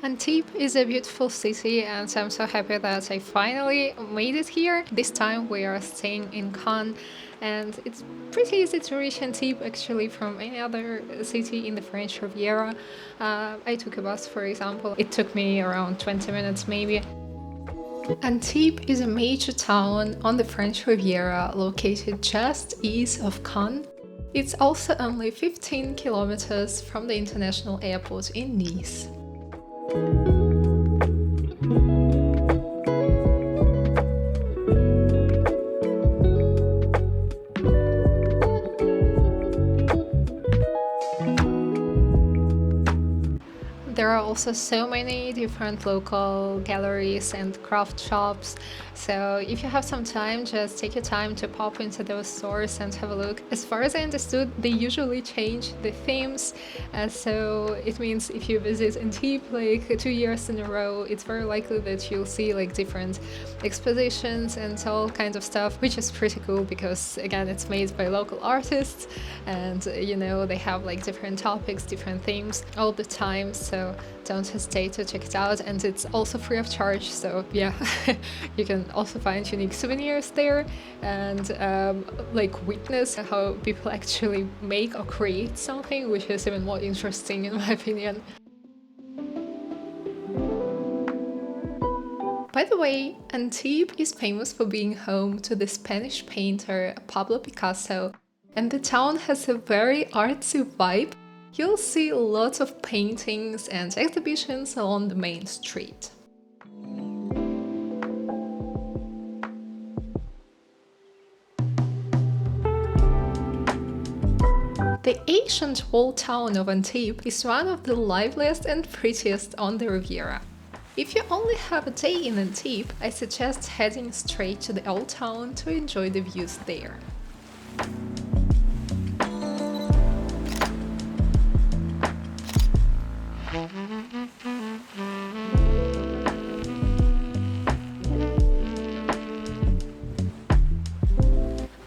Antibes is a beautiful city, and I'm so happy that I finally made it here. This time we are staying in Cannes, and it's pretty easy to reach Antibes actually from any other city in the French Riviera. I took a bus, for example. It took me around 20 minutes maybe. Antibes is a major town on the French Riviera located just east of Cannes. It's also only 15 kilometers from the international airport in Nice. There are also so many different local galleries and craft shops. So if you have some time, just take your time to pop into those stores and have a look. As far as I understood, they usually change the themes. So it means if you visit Antibes like 2 years in a row, it's very likely that you'll see like different expositions and all kinds of stuff, which is pretty cool because again, it's made by local artists and they have like different topics, different themes all the time. So don't hesitate to check it out, and it's also free of charge, so yeah. You can also find unique souvenirs there and like witness how people actually make or create something, which is even more interesting in my opinion. By the way, Antibes is famous for being home to the Spanish painter Pablo Picasso, and the town has a very artsy vibe. You'll see lots of paintings and exhibitions along the main street. The ancient walled town of Antibes is one of the liveliest and prettiest on the Riviera. If you only have a day in Antibes, I suggest heading straight to the old town to enjoy the views there.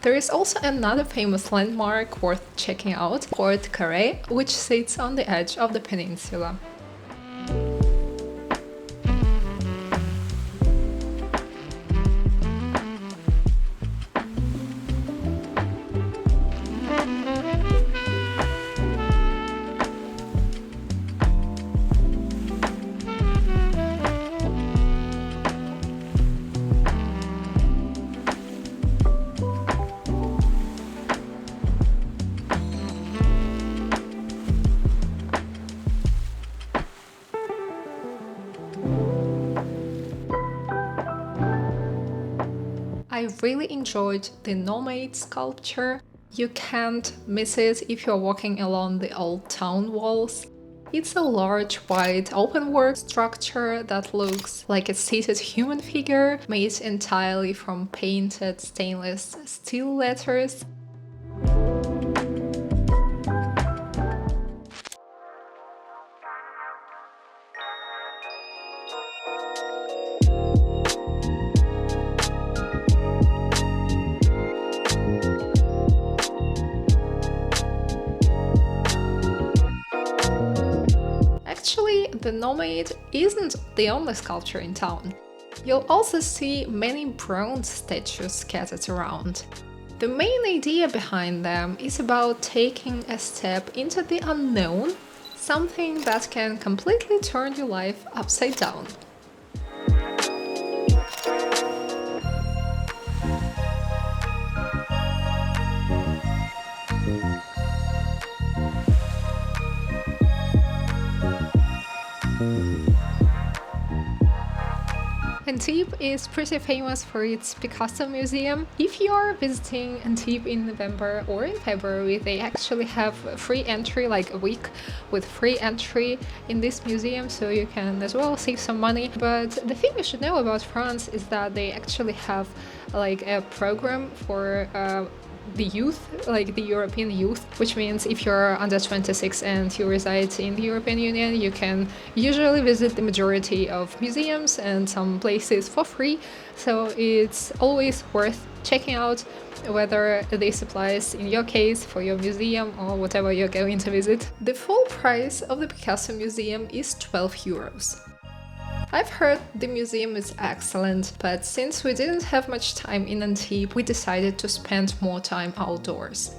There is also another famous landmark worth checking out, Port Carré, which sits on the edge of the peninsula. I really enjoyed the Nomade sculpture. You can't miss it if you're walking along the old town walls. It's a large, white, open-work structure that looks like a seated human figure made entirely from painted stainless steel letters. Actually, the Nomade isn't the only sculpture in town. You'll also see many bronze statues scattered around. The main idea behind them is about taking a step into the unknown, something that can completely turn your life upside down. Antibes is pretty famous for its Picasso Museum. If you are visiting Antibes in November or in February, they actually have free entry, like a week with free entry in this museum, so you can as well save some money. But the thing you should know about France is that they actually have like a program for the youth, like the European youth, which means if you're under 26 and you reside in the European Union, you can usually visit the majority of museums and some places for free. So it's always worth checking out whether this applies in your case for your museum or whatever you're going to visit. The full price of the Picasso Museum is 12 euros. I've heard the museum is excellent, but since we didn't have much time in Antibes, we decided to spend more time outdoors.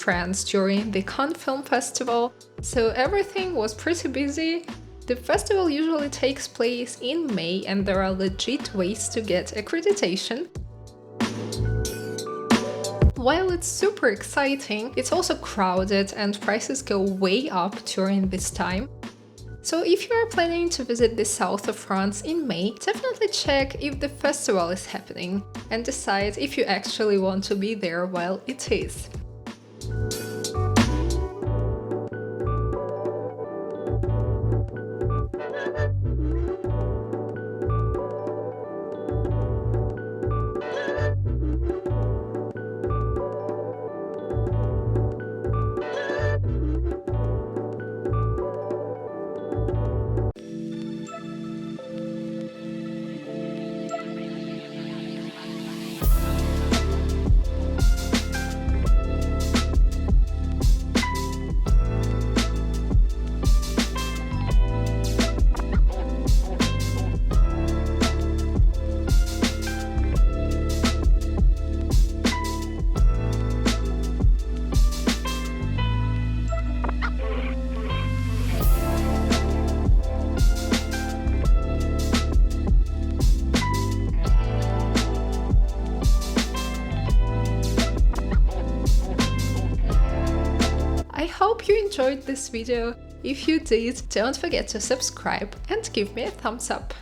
France during the Cannes Film Festival, so everything was pretty busy. The festival usually takes place in May and there are legit ways to get accreditation. While it's super exciting, it's also crowded and prices go way up during this time. So if you are planning to visit the south of France in May, definitely check if the festival is happening and decide if you actually want to be there while it is. I hope you enjoyed this video. If you did, don't forget to subscribe and give me a thumbs up.